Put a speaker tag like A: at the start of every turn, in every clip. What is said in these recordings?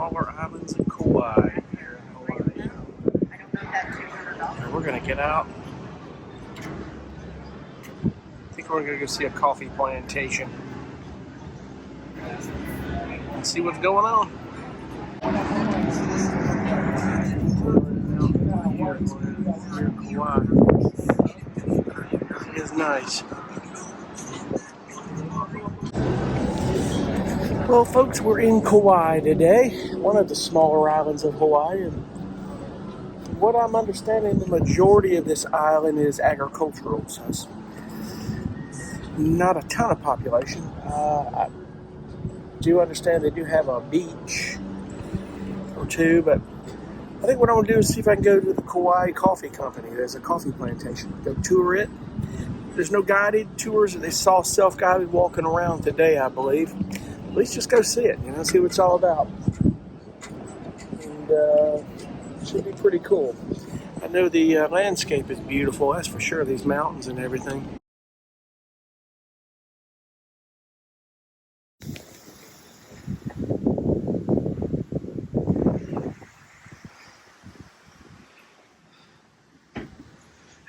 A: smaller islands in Kauai here in Hawaii. And we're going to get out. I think we're going to go see a coffee plantation and see what's going on. Here in Kauai. It is nice. Well, folks, we're in Kauai today, one of the smaller islands of Hawaii. And what I'm understanding, the majority of this island is agricultural, so it's not a ton of population. I do understand they do have a beach or two, but I think what I'm going to do is see if I can go to the Kauai Coffee Company. There's a coffee plantation. Go tour it. There's no guided tours. They saw self-guided walking around today, I believe. At least just go see it, see what it's all about. And it should be pretty cool. I know the landscape is beautiful, that's for sure, these mountains and everything.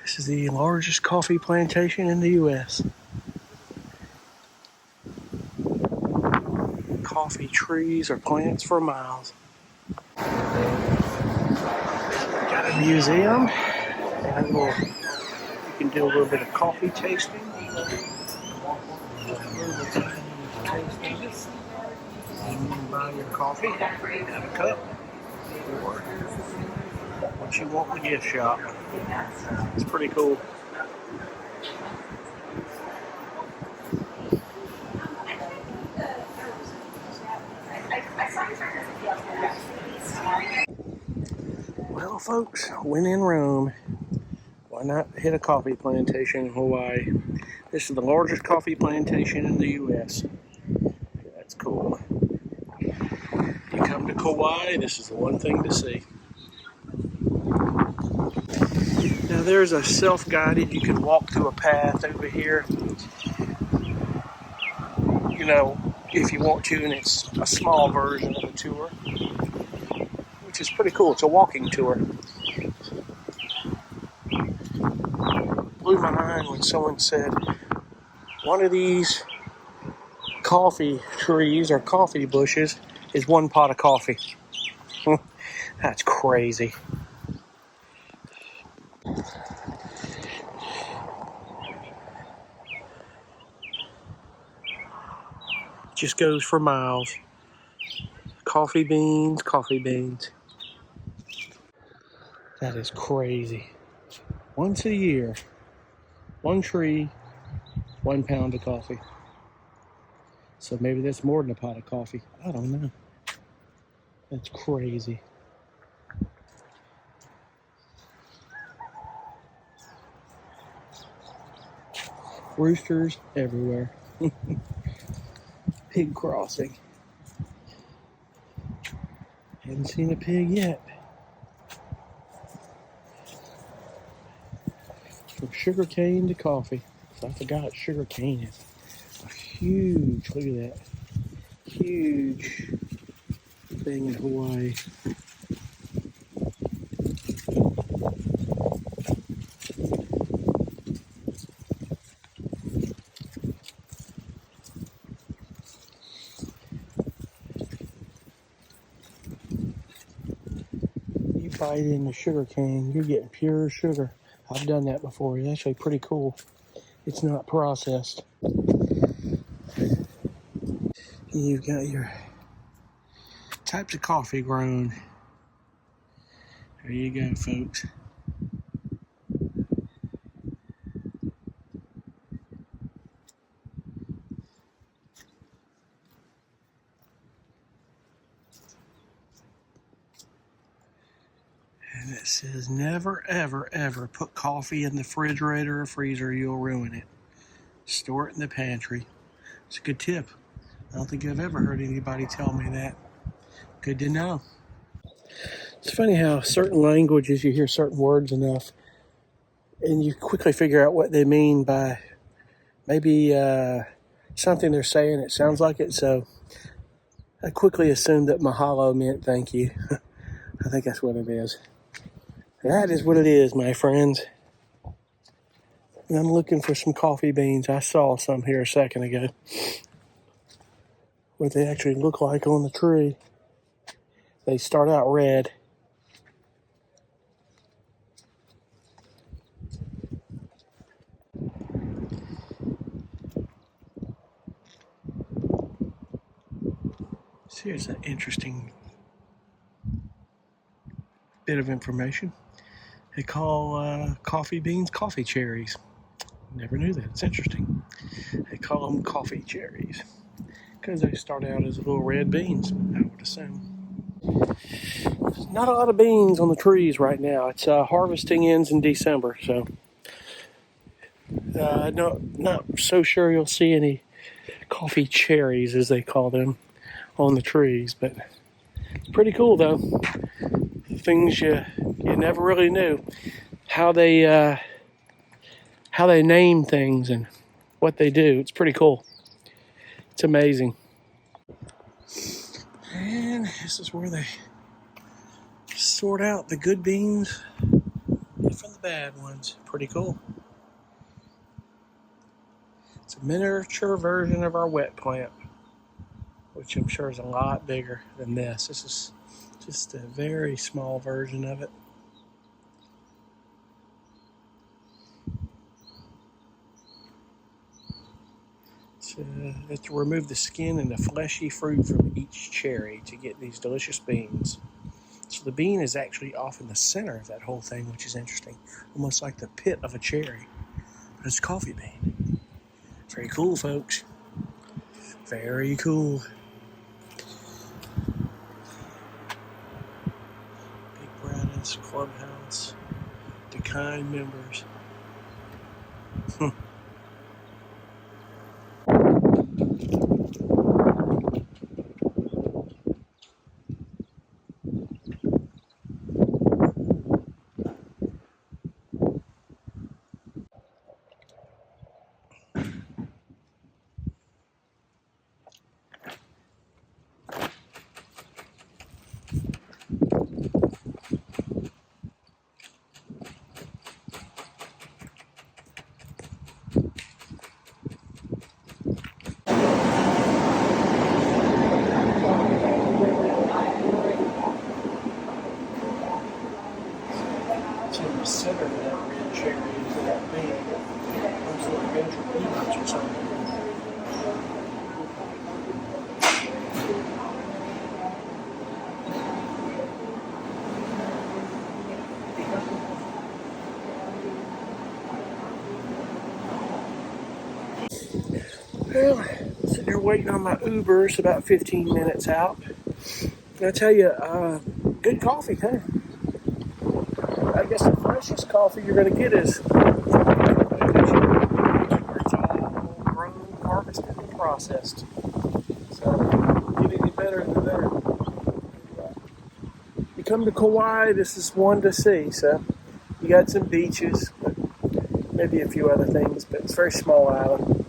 A: This is the largest coffee plantation in the U.S. Coffee trees or plants for miles. Got a museum, and you can do a little bit of coffee tasting. You can buy your coffee, have a cup, or what you want in the gift shop. It's pretty cool. Well, folks, when in Rome, why not hit a coffee plantation in Hawaii? This is the largest coffee plantation in the U.S. That's cool. If you come to Kauai, this is the one thing to see. Now there's a self-guided, you can walk through a path over here. If you want to, and it's a small version of a tour, which is pretty cool. It's a walking tour. Blew my mind when someone said one of these coffee trees or coffee bushes is one pot of coffee. That's crazy. Just goes for miles. Coffee beans, coffee beans. That is crazy. Once a year, one tree, 1 pound of coffee. So maybe that's more than a pot of coffee. I don't know. That's crazy. Roosters everywhere. Pig crossing. Haven't seen a pig yet. From sugar cane to coffee. So I forgot sugar cane is a huge, look at that, huge thing in Hawaii. You bite in the sugar cane, you're getting pure sugar. I've done that before. It's actually pretty cool. It's not processed. You've got your types of coffee grown. There you go, folks. And it says never, ever, ever put coffee in the refrigerator or freezer. You'll ruin it. Store it in the pantry. It's a good tip. I don't think I've ever heard anybody tell me that. Good to know. It's funny how certain languages, you hear certain words enough, and you quickly figure out what they mean by maybe something they're saying. It sounds like it. So I quickly assumed that mahalo meant thank you. I think that's what it is. That is what it is, my friends. And I'm looking for some coffee beans. I saw some here a second ago. What they actually look like on the tree. They start out red. So here's an interesting bit of information. They call coffee beans coffee cherries. Never knew that. It's interesting. They call them coffee cherries because they start out as little red beans, I would assume. Not a lot of beans on the trees right now. It's harvesting ends in December, so no, not so sure you'll see any coffee cherries, as they call them, on the trees. But it's pretty cool, though. Things you never really knew how they name things and what they do. It's pretty cool. It's amazing. And this is where they sort out the good beans from the bad ones. Pretty cool. It's a miniature version of our wet plant, which I'm sure is a lot bigger than this. This is just a very small version of it. To remove the skin and the fleshy fruit from each cherry to get these delicious beans. So the bean is actually off in the center of that whole thing, which is interesting. Almost like the pit of a cherry. But it's a coffee bean. Very cool, folks. Very cool. Big Brownies Clubhouse. The kind members. In the center of that red cherry is that bean. Those little miniature peanuts or something. Well, sitting here waiting on my Uber. It's about 15 minutes out. And I tell you, good coffee, huh? I guess the freshest coffee you're going to get is where it's all grown, harvested, and processed. So, get any better than that. You come to Kauai, this is one to see. So, you got some beaches, but maybe a few other things, but it's a very small island.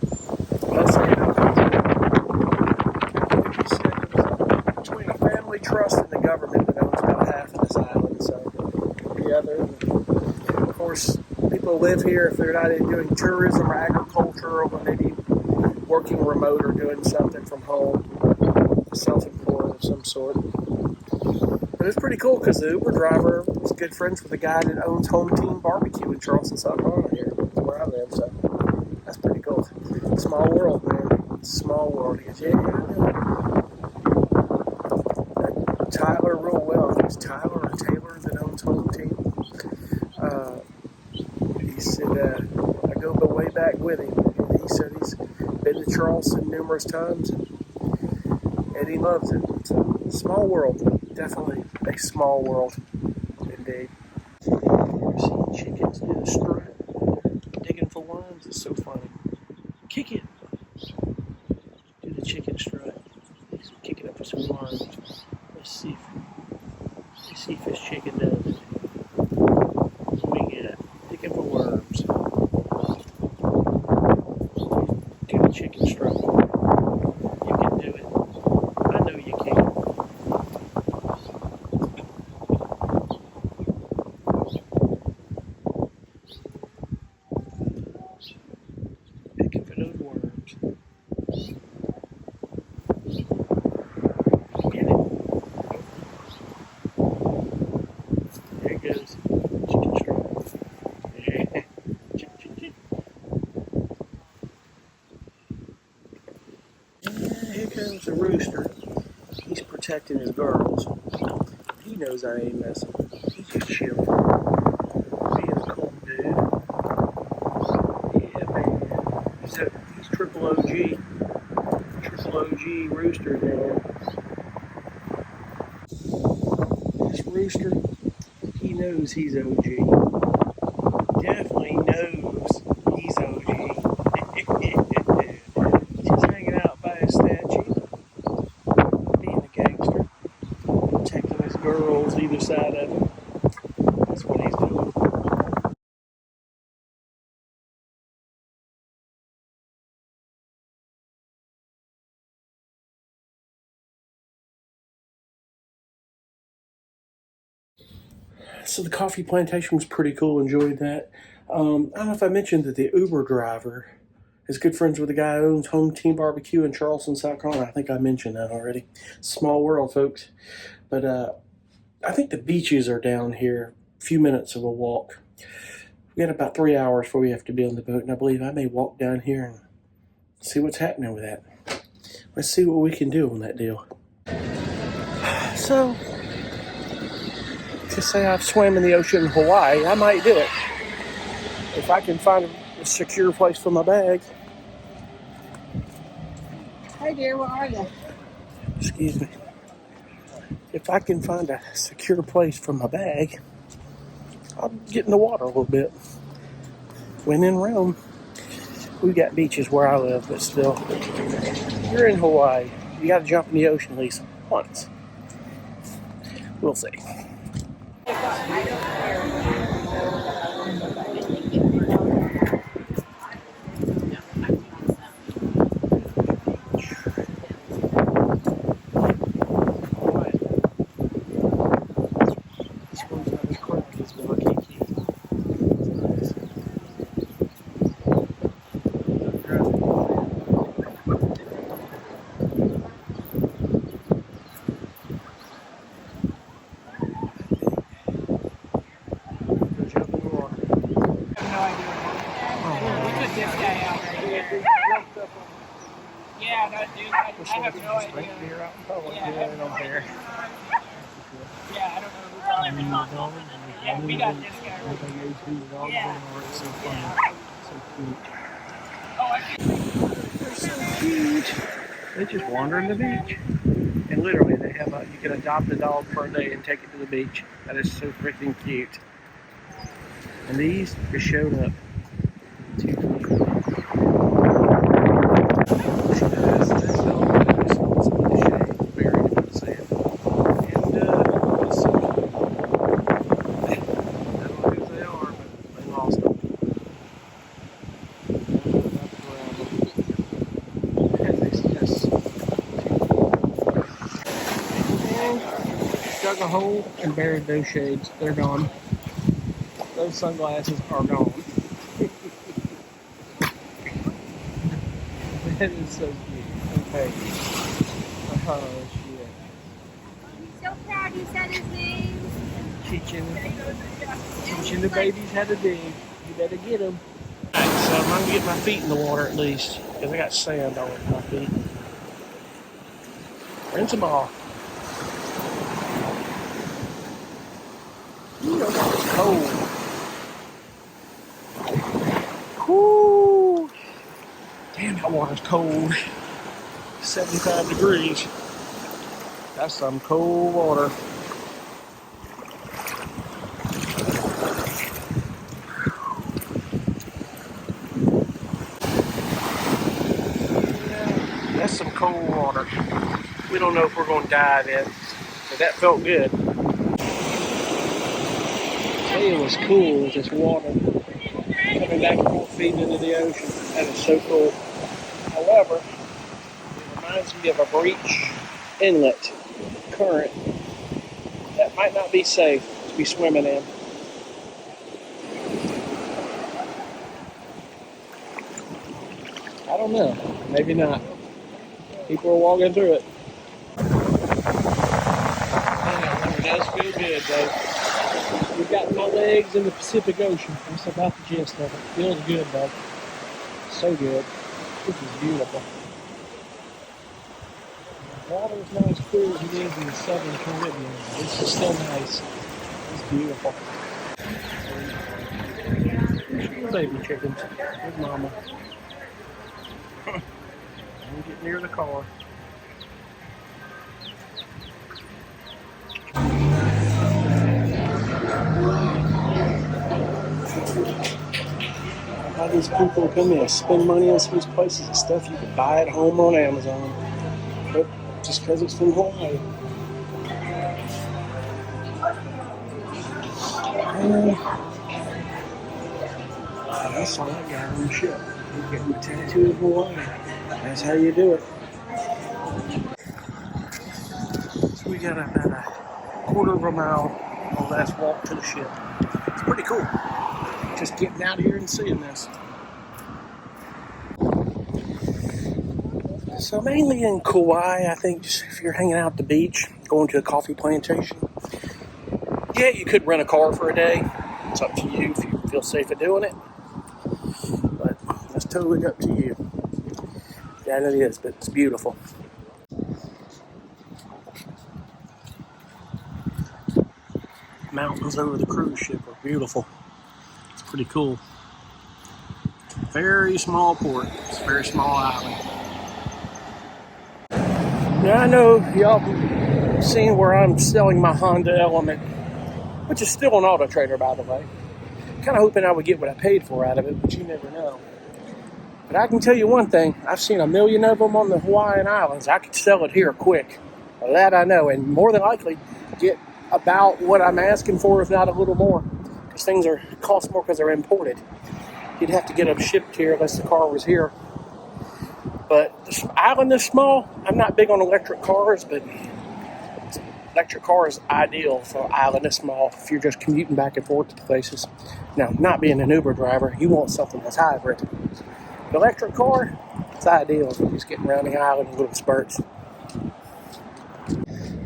A: Between a family trust and the government that owns about half of this island. So, the other, of course, people live here if they're not doing tourism or agriculture, or maybe working remote or doing something from home, self-employed of some sort. But it's pretty cool because the Uber driver is good friends with the guy that owns Home Team Barbecue in Charleston, South Carolina, here where I live. So that's pretty cool. Small world, man. Small world. He goes, yeah, I know Tyler real well. I think it's Tyler or Taylor that owns Home Team. He said, I go way back with him. And he said he's been to Charleston numerous times and he loves it. So, small world. Definitely a small world. Indeed. Seeing chickens do the strut. Digging for worms is so funny. Kick it. Do the chicken strut. Kick it up for some worms. Let's see if this chicken does it. What we got? Digging for worms. Do the chicken strut. You can do it. I know you can. here comes the rooster. He's protecting his girls. He knows I ain't messing. He's just chilling. Being a cool dude. Yeah, man. He's triple OG. Triple OG rooster there. This rooster, he knows he's OG. Definitely knows he's OG. Just hanging out by his statue. Being a gangster. Protecting his girls either side of him. That's what he's doing. So the coffee plantation was pretty cool. Enjoyed that. I don't know if I mentioned that the Uber driver is good friends with the guy who owns Home Team Barbecue in Charleston, South Carolina. I think I mentioned that already. Small world, folks. But I think the beaches are down here. A few minutes of a walk. We got about 3 hours before we have to be on the boat, and I believe I may walk down here and see what's happening with that. Let's see what we can do on that deal. So, to say I've swam in the ocean in Hawaii, I might do it. If I can find a secure place for my bag.
B: Hey dear, where are you?
A: Excuse me. If I can find a secure place for my bag, I'll get in the water a little bit. When in Rome, we got beaches where I live, but still, you're in Hawaii. You got to jump in the ocean at least once. We'll see.
B: Yeah, no, dude, I have no idea. Yeah, I don't know who's on. Yeah, we got this guy. Yeah.
A: They're so cute. They just wander in the beach. And literally, they have you can adopt a dog for a day and take it to the beach. That is so freaking cute. And these just showed up. Dug a hole and buried those shades. They're gone. Those sunglasses are gone. That is so cute. Okay. Oh, shit.
B: He's so proud he said his name.
A: Teaching the babies how to dig. You better get them. Alright, so I'm going to get my feet in the water at least, because I got sand all over my feet. Rinse them off. Ooh, that water's cold. Whoo! Damn, that water's cold. 75 degrees. That's some cold water. That's some cold water. We don't know if we're going to dive in, but that felt good. It was cool with this water coming back and forth feeding into the ocean. That is so cool. However, it reminds me of a breach inlet current that might not be safe to be swimming in. I don't know. Maybe not. People are walking through it. It does feel good, though. We've got my legs in the Pacific Ocean. That's about the gist of it. Feels good, though. So good. This is beautiful. Water's not as clear as it is in the southern Caribbean, but it's still nice. It's beautiful. There's baby chickens. There's mama. Don't get near the car. How these people come in and spend money on some of these places and stuff you could buy at home on Amazon. But just because it's from Hawaii. And I saw that guy on the ship. He's getting a tattoo of Hawaii. That's how you do it. So we got about a quarter of a mile on last walk to the ship. It's pretty cool. Just getting out here and seeing this. So mainly in Kauai, I think just if you're hanging out at the beach, going to a coffee plantation, yeah, you could rent a car for a day. It's up to you if you feel safe at doing it. But that's totally up to you. Yeah, it is, but it's beautiful. Mountains over the cruise ship are beautiful. It's pretty cool. Very small port. It's a very small island. Now I know y'all seen where I'm selling my Honda Element, which is still an auto trader, by the way. Kind of hoping I would get what I paid for out of it, but you never know. But I can tell you one thing, I've seen a million of them on the Hawaiian Islands. I could sell it here quick. Well, that I know, and more than likely get about what I'm asking for, if not a little more. Because things cost more because they're imported. You'd have to get them shipped here unless the car was here. But this island is small. I'm not big on electric cars, but electric car is ideal for an island this small if you're just commuting back and forth to places. Now, not being an Uber driver, you want something that's hybrid. An electric car, it's ideal if you're just getting around the island in little spurts.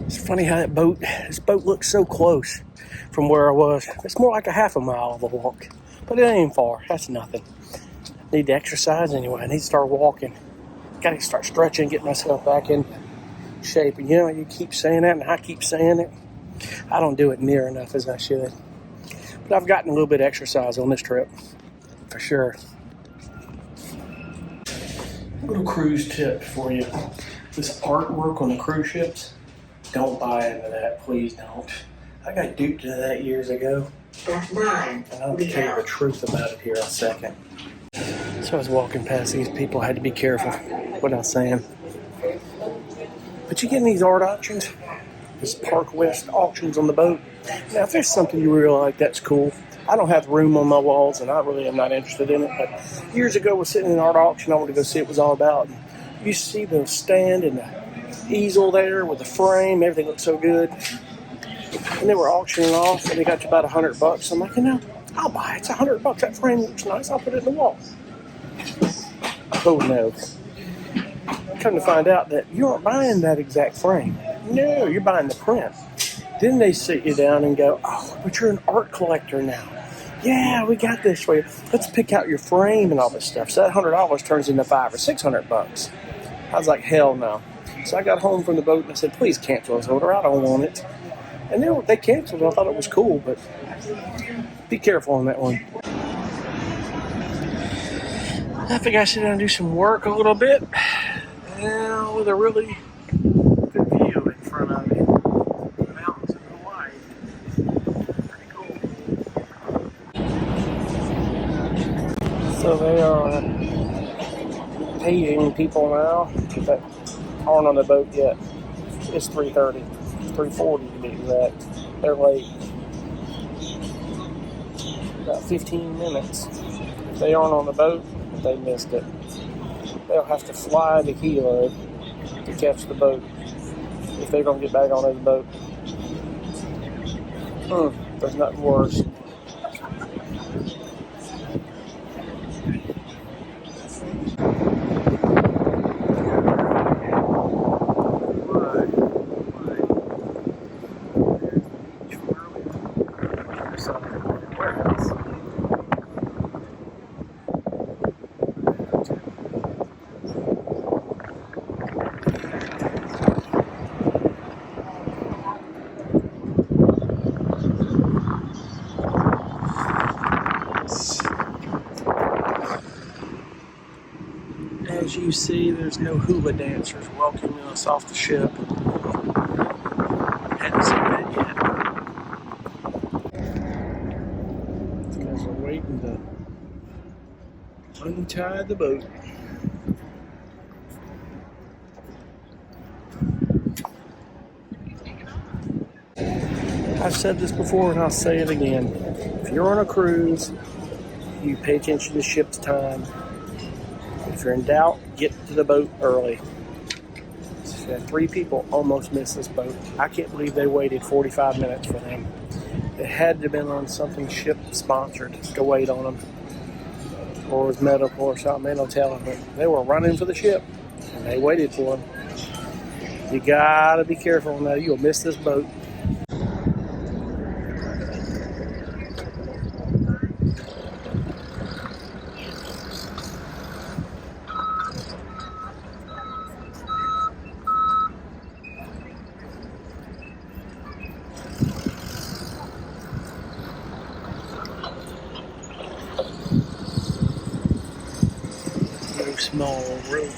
A: It's funny how this boat looks so close from where I was. It's more like a half a mile of a walk, but it ain't far. That's nothing. I need to exercise anyway. I need to start walking. Got to start stretching, get myself back in shape. And you keep saying that, and I keep saying it. I don't do it near enough as I should. But I've gotten a little bit of exercise on this trip, for sure. A little cruise tip for you. This artwork on the cruise ships, don't buy into that. Please don't. I got duped into that years ago.
C: That's 9.
A: And I'll tell you the truth about it here in a second. So I was walking past these people. I had to be careful what I was saying. But you get in these art auctions, this Park West auctions on the boat. Now, if there's something you really like, that's cool. I don't have room on my walls, and I really am not interested in it. But years ago, I was sitting in an art auction. I wanted to go see what it was all about. And you see the stand and the easel there with the frame. Everything looked so good. And they were auctioning off, and they got to about $100. I'm like, I'll buy it. It's $100. That frame looks nice. I'll put it in the wall. Oh, no. Come to find out that you aren't buying that exact frame. No, you're buying the print. Then they sit you down and go, oh, but you're an art collector now. Yeah, we got this for you. Let's pick out your frame and all this stuff. So that $100 turns into $500 or $600. I was like, hell no. So I got home from the boat and I said, please cancel this order. I don't want it. And they canceled it. I thought it was cool, but be careful on that one. I think I sit down and do some work a little bit. Now with a really good view in front of me. The mountains of Hawaii. Pretty cool. So they are paying people now that aren't on the boat yet. It's 3:30. 3:40 to be exact. They're late. About 15 minutes. If they aren't on the boat, they missed it. They'll have to fly to Hilo to catch the boat if they're going to get back on this boat. There's nothing worse. you see, there's no hula dancers welcoming us off the ship. Hadn't seen that yet. These guys are waiting to untie the boat. I've said this before and I'll say it again. If you're on a cruise, you pay attention to the ship's time. If you're in doubt, get to the boat early. So 3 people almost missed this boat. I can't believe they waited 45 minutes for them. It had to have been on something ship sponsored to wait on them. Or it was medical or something, they don't tell them. But they were running for the ship and they waited for them. You gotta be careful now, you'll miss this boat. Small road.